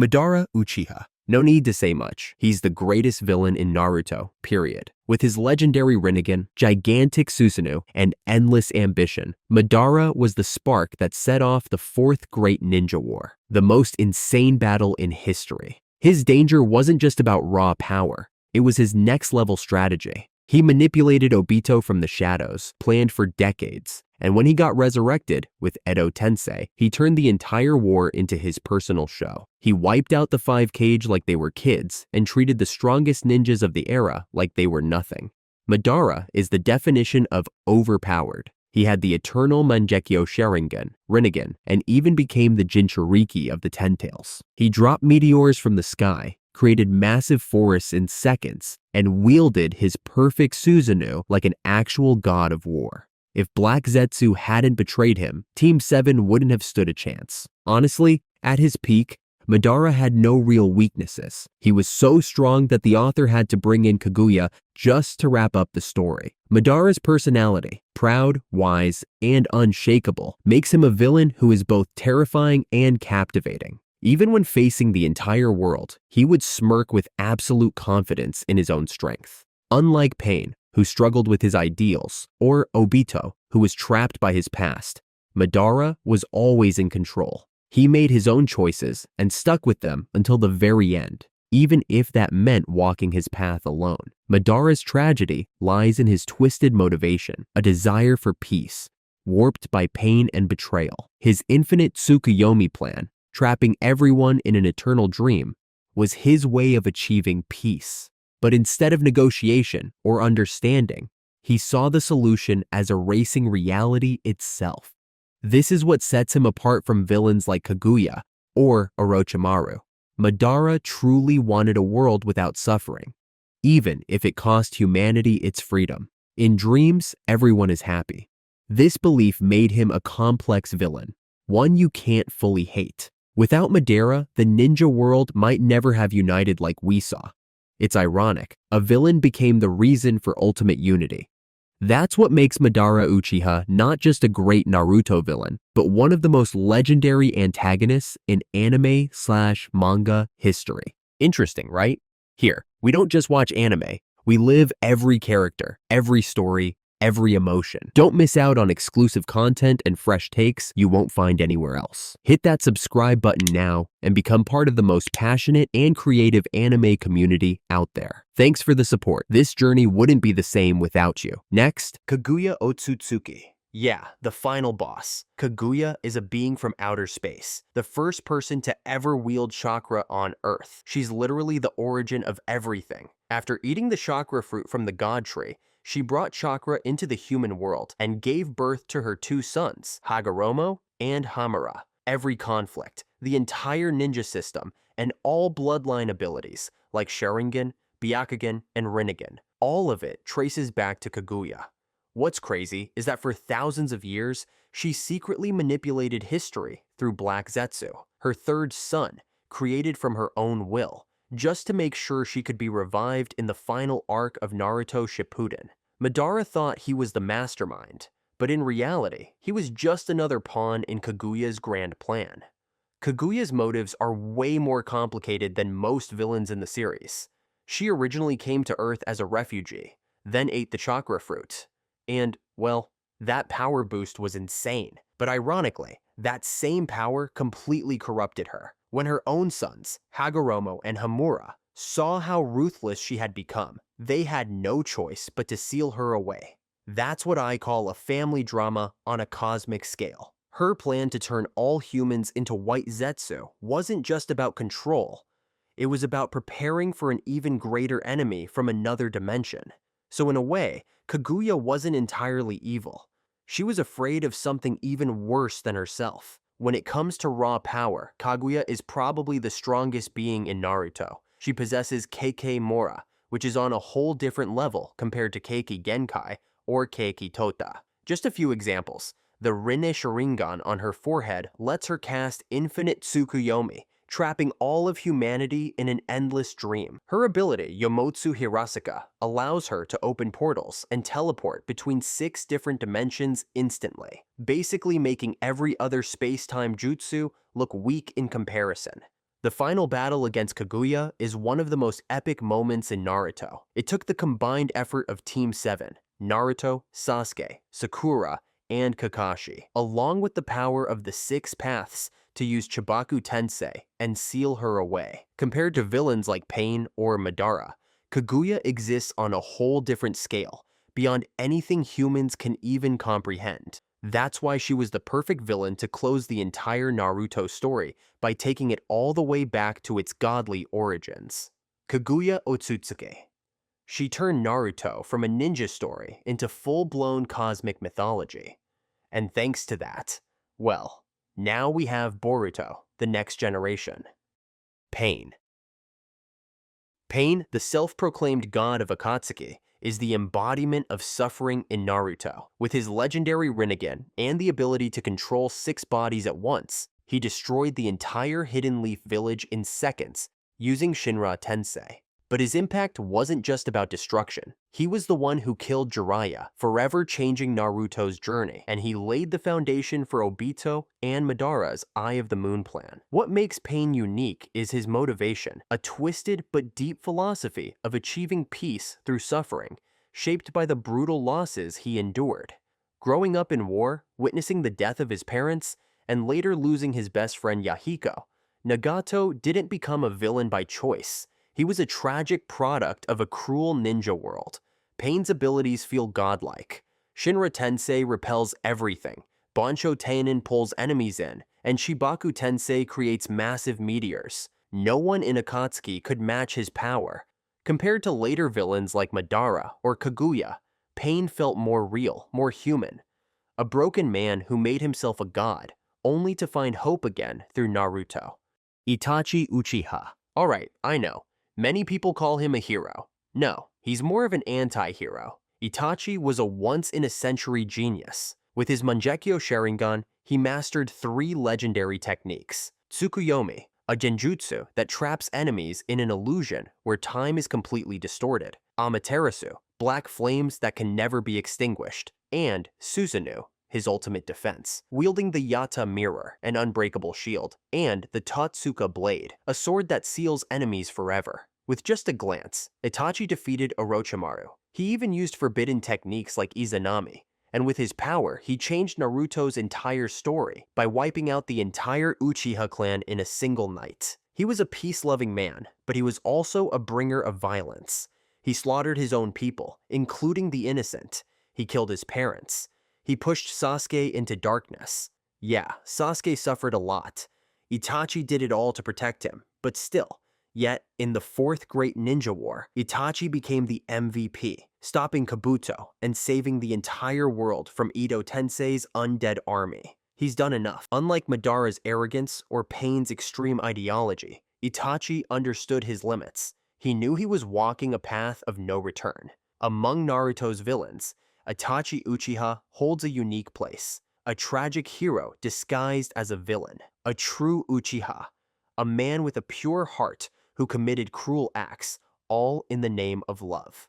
Madara Uchiha. No need to say much. He's the greatest villain in Naruto, period. With his legendary Rinnegan, gigantic Susanoo, and endless ambition, Madara was the spark that set off the Fourth Great Ninja War, the most insane battle in history. His danger wasn't just about raw power, it was his next-level strategy. He manipulated Obito from the shadows, planned for decades, and when he got resurrected with Edo Tensei, he turned the entire war into his personal show. He wiped out the Five Kage like they were kids and treated the strongest ninjas of the era like they were nothing. Madara is the definition of overpowered. He had the eternal Mangekyo Sharingan, Rinnegan, and even became the Jinchuriki of the Ten Tails. He dropped meteors from the sky, created massive forests in seconds, and wielded his perfect Susanoo like an actual god of war. If Black Zetsu hadn't betrayed him, Team 7 wouldn't have stood a chance. Honestly, at his peak, Madara had no real weaknesses. He was so strong that the author had to bring in Kaguya just to wrap up the story. Madara's personality, proud, wise, and unshakable, makes him a villain who is both terrifying and captivating. Even when facing the entire world, he would smirk with absolute confidence in his own strength. Unlike Pain, who struggled with his ideals, or Obito, who was trapped by his past, Madara was always in control. He made his own choices and stuck with them until the very end, even if that meant walking his path alone. Madara's tragedy lies in his twisted motivation, a desire for peace, warped by pain and betrayal. His infinite Tsukuyomi plan, trapping everyone in an eternal dream, was his way of achieving peace. But instead of negotiation or understanding, he saw the solution as erasing reality itself. This is what sets him apart from villains like Kaguya or Orochimaru. Madara truly wanted a world without suffering, even if it cost humanity its freedom. In dreams, everyone is happy. This belief made him a complex villain, one you can't fully hate. Without Madara, the ninja world might never have united like we saw. It's ironic, a villain became the reason for ultimate unity. That's what makes Madara Uchiha not just a great Naruto villain, but one of the most legendary antagonists in anime/manga history. Interesting, right? Here, we don't just watch anime, we live every character, every story, every emotion. Don't miss out on exclusive content and fresh takes you won't find anywhere else. Hit that subscribe button now and become part of the most passionate and creative anime community out there. Thanks for the support. This journey wouldn't be the same without you. Next, Kaguya Otsutsuki. Yeah, the final boss. Kaguya is a being from outer space, the first person to ever wield chakra on Earth. She's literally the origin of everything. After eating the chakra fruit from the god tree, she brought chakra into the human world and gave birth to her two sons, Hagoromo and Hamura. Every conflict, the entire ninja system, and all bloodline abilities like Sharingan, Byakugan, and Rinnegan, all of it traces back to Kaguya. What's crazy is that for thousands of years, she secretly manipulated history through Black Zetsu, her third son, created from her own will, just to make sure she could be revived in the final arc of Naruto Shippuden. Madara thought he was the mastermind, but in reality, he was just another pawn in Kaguya's grand plan. Kaguya's motives are way more complicated than most villains in the series. She originally came to Earth as a refugee, then ate the chakra fruit. And, well, that power boost was insane. But ironically, that same power completely corrupted her. When her own sons, Hagoromo and Hamura, saw how ruthless she had become, they had no choice but to seal her away. That's what I call a family drama on a cosmic scale. Her plan to turn all humans into white Zetsu wasn't just about control. It was about preparing for an even greater enemy from another dimension. So in a way, Kaguya wasn't entirely evil. She was afraid of something even worse than herself. When it comes to raw power, Kaguya is probably the strongest being in Naruto. She possesses Kekkei Mora, which is on a whole different level compared to Kekkei Genkai or Kekkei Tota. Just a few examples. The Rinne Sharingan on her forehead lets her cast infinite Tsukuyomi, trapping all of humanity in an endless dream. Her ability, Yomotsu Hirasaka, allows her to open portals and teleport between 6 different dimensions instantly, basically making every other space-time jutsu look weak in comparison. The final battle against Kaguya is one of the most epic moments in Naruto. It took the combined effort of Team 7, Naruto, Sasuke, Sakura, and Kakashi, along with the power of the 6 paths to use Chibaku Tensei and seal her away. Compared to villains like Pain or Madara, Kaguya exists on a whole different scale, beyond anything humans can even comprehend. That's why she was the perfect villain to close the entire Naruto story by taking it all the way back to its godly origins. Kaguya Otsutsuki. She turned Naruto from a ninja story into full-blown cosmic mythology. And thanks to that, well, now we have Boruto, the next generation. Pain. Pain, the self-proclaimed god of Akatsuki, is the embodiment of suffering in Naruto. With his legendary Rinnegan and the ability to control 6 bodies at once, he destroyed the entire Hidden Leaf village in seconds using Shinra Tensei. But his impact wasn't just about destruction. He was the one who killed Jiraiya, forever changing Naruto's journey, and he laid the foundation for Obito and Madara's Eye of the Moon plan. What makes Pain unique is his motivation, a twisted but deep philosophy of achieving peace through suffering, shaped by the brutal losses he endured. Growing up in war, witnessing the death of his parents, and later losing his best friend Yahiko, Nagato didn't become a villain by choice. He was a tragic product of a cruel ninja world. Pain's abilities feel godlike. Shinra Tensei repels everything. Bansho Teinin pulls enemies in, and Shibaku Tensei creates massive meteors. No one in Akatsuki could match his power. Compared to later villains like Madara or Kaguya, Pain felt more real, more human. A broken man who made himself a god, only to find hope again through Naruto. Itachi Uchiha. Alright, I know. Many people call him a hero. No, he's more of an anti-hero. Itachi was a once-in-a-century genius. With his Mangekyo Sharingan, he mastered 3 legendary techniques. Tsukuyomi, a genjutsu that traps enemies in an illusion where time is completely distorted. Amaterasu, black flames that can never be extinguished. And Susanoo, his ultimate defense, wielding the Yata Mirror, an unbreakable shield, and the Totsuka Blade, a sword that seals enemies forever. With just a glance, Itachi defeated Orochimaru. He even used forbidden techniques like Izanami, and with his power, he changed Naruto's entire story by wiping out the entire Uchiha clan in a single night. He was a peace-loving man, but he was also a bringer of violence. He slaughtered his own people, including the innocent. He killed his parents. He pushed Sasuke into darkness. Yeah, Sasuke suffered a lot. Itachi did it all to protect him, but still. Yet, in the 4th Great Ninja War, Itachi became the MVP, stopping Kabuto and saving the entire world from Edo Tensei's undead army. He's done enough. Unlike Madara's arrogance or Pain's extreme ideology, Itachi understood his limits. He knew he was walking a path of no return. Among Naruto's villains, Itachi Uchiha holds a unique place. A tragic hero disguised as a villain. A true Uchiha. A man with a pure heart who committed cruel acts, all in the name of love.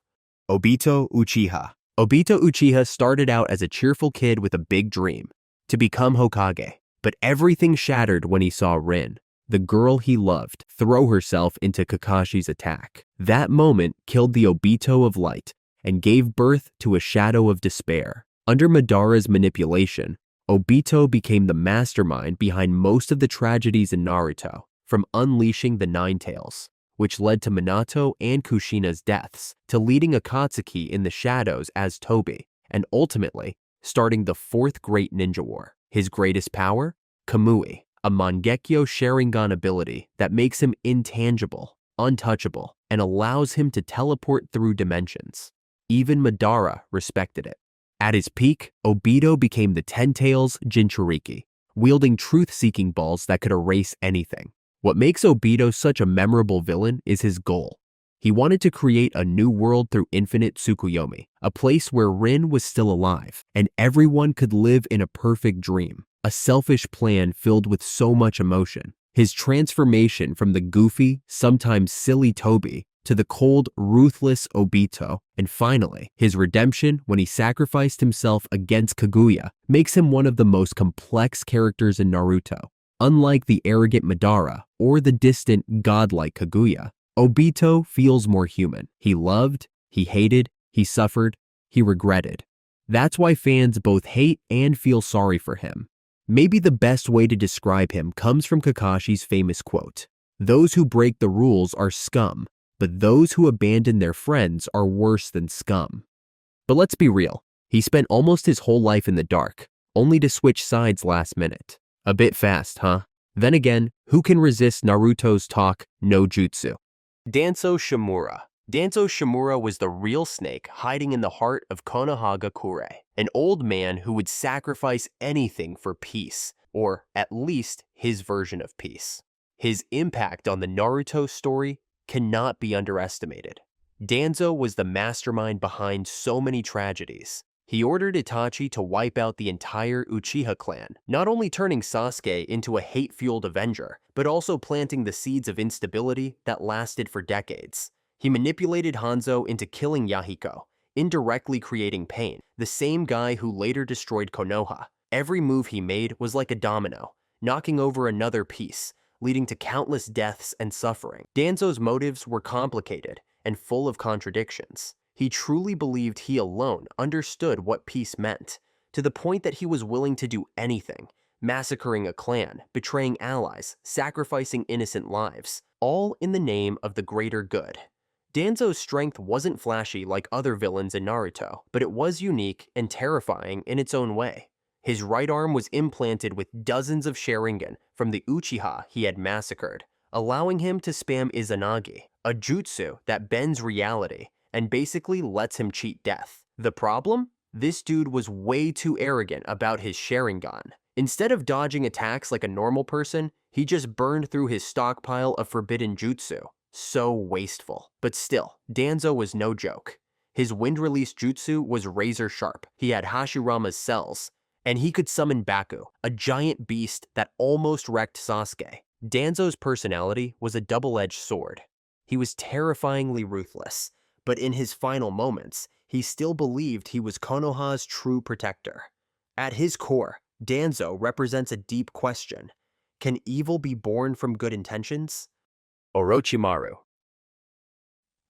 Obito Uchiha. Obito Uchiha started out as a cheerful kid with a big dream, to become Hokage. But everything shattered when he saw Rin, the girl he loved, throw herself into Kakashi's attack. That moment killed the Obito of light and gave birth to a shadow of despair. Under Madara's manipulation, Obito became the mastermind behind most of the tragedies in Naruto, from unleashing the Nine Tails, which led to Minato and Kushina's deaths, to leading Akatsuki in the shadows as Tobi, and ultimately starting the 4th Great Ninja War. His greatest power? Kamui, a Mangekyo Sharingan ability that makes him intangible, untouchable, and allows him to teleport through dimensions. Even Madara respected it. At his peak, Obito became the Ten-Tails Jinchuriki, wielding truth-seeking balls that could erase anything. What makes Obito such a memorable villain is his goal. He wanted to create a new world through infinite Tsukuyomi, a place where Rin was still alive, and everyone could live in a perfect dream, a selfish plan filled with so much emotion. His transformation from the goofy, sometimes silly Tobi to the cold, ruthless Obito, and finally, his redemption when he sacrificed himself against Kaguya, makes him one of the most complex characters in Naruto. Unlike the arrogant Madara or the distant godlike Kaguya, Obito feels more human. He loved, he hated, he suffered, he regretted. That's why fans both hate and feel sorry for him. Maybe the best way to describe him comes from Kakashi's famous quote, "Those who break the rules are scum, but those who abandon their friends are worse than scum." But let's be real, he spent almost his whole life in the dark, only to switch sides last minute. A bit fast, huh? Then again, who can resist Naruto's talk, no jutsu? Danzo Shimura. Danzo Shimura was the real snake hiding in the heart of Konohagakure, an old man who would sacrifice anything for peace, or at least his version of peace. His impact on the Naruto story cannot be underestimated. Danzo was the mastermind behind so many tragedies. He ordered Itachi to wipe out the entire Uchiha clan, not only turning Sasuke into a hate-fueled avenger, but also planting the seeds of instability that lasted for decades. He manipulated Hanzo into killing Yahiko, indirectly creating pain, the same guy who later destroyed Konoha. Every move he made was like a domino, knocking over another piece, leading to countless deaths and suffering. Danzo's motives were complicated and full of contradictions. He truly believed he alone understood what peace meant, to the point that he was willing to do anything, massacring a clan, betraying allies, sacrificing innocent lives, all in the name of the greater good. Danzo's strength wasn't flashy like other villains in Naruto, but it was unique and terrifying in its own way. His right arm was implanted with dozens of Sharingan from the Uchiha he had massacred, allowing him to spam Izanagi, a jutsu that bends reality and basically lets him cheat death. The problem? This dude was way too arrogant about his Sharingan. Instead of dodging attacks like a normal person, he just burned through his stockpile of forbidden jutsu. So wasteful. But still, Danzo was no joke. His wind-release jutsu was razor sharp. He had Hashirama's cells, and he could summon Baku, a giant beast that almost wrecked Sasuke. Danzo's personality was a double-edged sword. He was terrifyingly ruthless, but in his final moments, he still believed he was Konoha's true protector. At his core, Danzo represents a deep question. Can evil be born from good intentions? Orochimaru.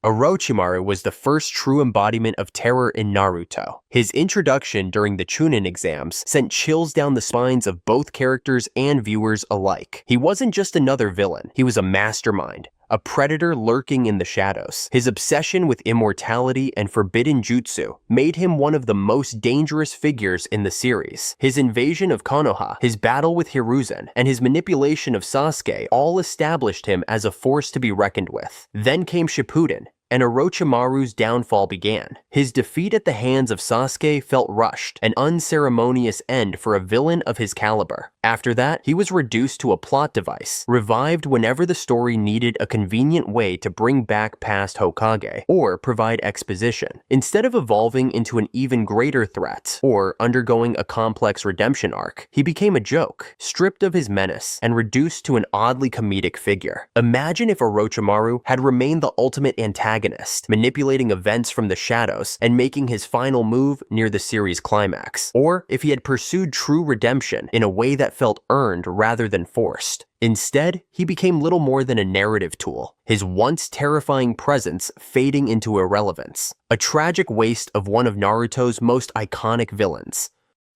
Orochimaru was the first true embodiment of terror in Naruto. His introduction during the Chunin exams sent chills down the spines of both characters and viewers alike. He wasn't just another villain, he was a mastermind, a predator lurking in the shadows. His obsession with immortality and forbidden jutsu made him one of the most dangerous figures in the series. His invasion of Konoha, his battle with Hiruzen, and his manipulation of Sasuke all established him as a force to be reckoned with. Then came Shippuden, and Orochimaru's downfall began. His defeat at the hands of Sasuke felt rushed, an unceremonious end for a villain of his caliber. After that, he was reduced to a plot device, revived whenever the story needed a convenient way to bring back past Hokage, or provide exposition. Instead of evolving into an even greater threat, or undergoing a complex redemption arc, he became a joke, stripped of his menace, and reduced to an oddly comedic figure. Imagine if Orochimaru had remained the ultimate antagonist, manipulating events from the shadows and making his final move near the series climax. Or if he had pursued true redemption in a way that felt earned rather than forced. Instead, he became little more than a narrative tool, his once terrifying presence fading into irrelevance. A tragic waste of one of Naruto's most iconic villains.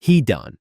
Hidan.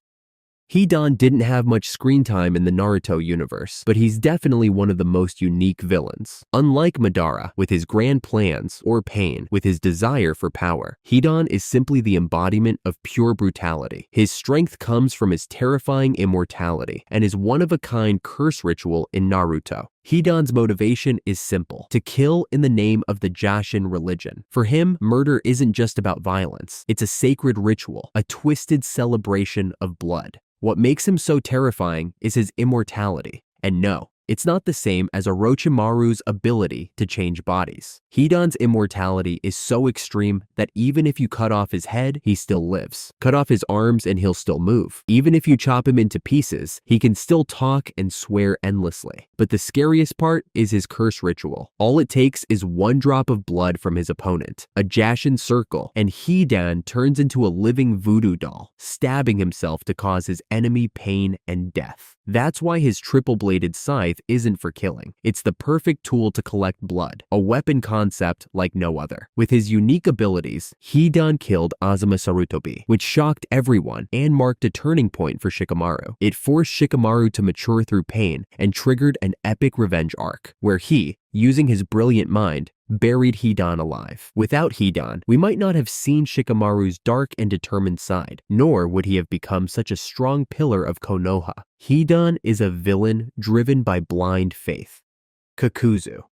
Hidan didn't have much screen time in the Naruto universe, but he's definitely one of the most unique villains. Unlike Madara, with his grand plans, or Pain, with his desire for power, Hidan is simply the embodiment of pure brutality. His strength comes from his terrifying immortality, and his one-of-a-kind curse ritual in Naruto. Hidan's motivation is simple: to kill in the name of the Jashin religion. For him, murder isn't just about violence, it's a sacred ritual, a twisted celebration of blood. What makes him so terrifying is his immortality. And no, it's not the same as Orochimaru's ability to change bodies. Hidan's immortality is so extreme that even if you cut off his head, he still lives. Cut off his arms and he'll still move. Even if you chop him into pieces, he can still talk and swear endlessly. But the scariest part is his curse ritual. All it takes is one drop of blood from his opponent, a Jashin circle, and Hidan turns into a living voodoo doll, stabbing himself to cause his enemy pain and death. That's why his triple-bladed scythe isn't for killing. It's the perfect tool to collect blood, a weapon concept like no other. With his unique abilities, Hidan killed Azuma Sarutobi, which shocked everyone and marked a turning point for Shikamaru. It forced Shikamaru to mature through pain and triggered an epic revenge arc, where he, using his brilliant mind, buried Hidan alive. Without Hidan, we might not have seen Shikamaru's dark and determined side, nor would he have become such a strong pillar of Konoha. Hidan is a villain driven by blind faith. Kakuzu.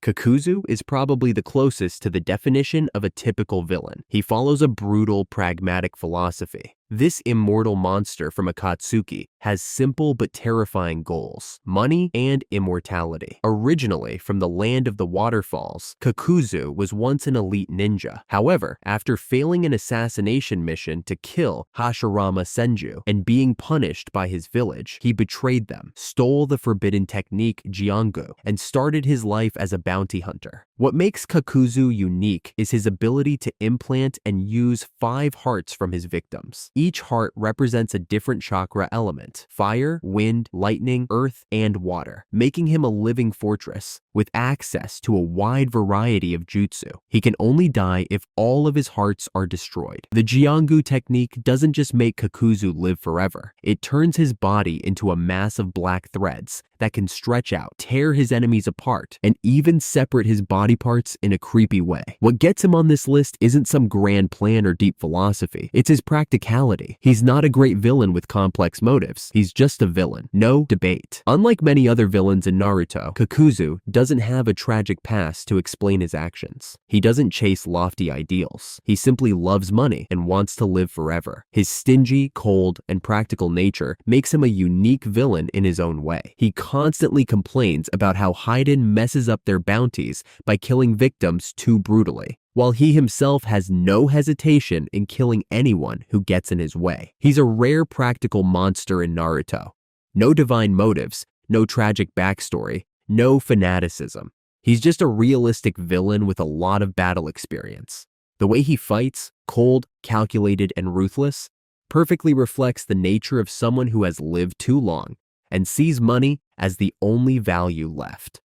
Kakuzu is probably the closest to the definition of a typical villain. He follows a brutal, pragmatic philosophy. This immortal monster from Akatsuki has simple but terrifying goals: money and immortality. Originally from the land of the waterfalls, Kakuzu was once an elite ninja. However, after failing an assassination mission to kill Hashirama Senju and being punished by his village, he betrayed them, stole the forbidden technique Jiangu, and started his life as a bounty hunter. What makes Kakuzu unique is his ability to implant and use 5 hearts from his victims. Each heart represents a different chakra element: fire, wind, lightning, earth, and water, making him a living fortress with access to a wide variety of jutsu. He can only die if all of his hearts are destroyed. The Jiangu technique doesn't just make Kakuzu live forever. It turns his body into a mass of black threads that can stretch out, tear his enemies apart, and even separate his body parts in a creepy way. What gets him on this list isn't some grand plan or deep philosophy. It's his practicality. He's not a great villain with complex motives. He's just a villain. No debate. Unlike many other villains in Naruto, Kakuzu doesn't have a tragic past to explain his actions. He doesn't chase lofty ideals. He simply loves money and wants to live forever. His stingy, cold, and practical nature makes him a unique villain in his own way. He constantly complains about how Hidan messes up their bounties by killing victims too brutally, while he himself has no hesitation in killing anyone who gets in his way. He's a rare practical monster in Naruto. No divine motives, no tragic backstory, no fanaticism. He's just a realistic villain with a lot of battle experience. The way he fights, cold, calculated, and ruthless, perfectly reflects the nature of someone who has lived too long and sees money as the only value left.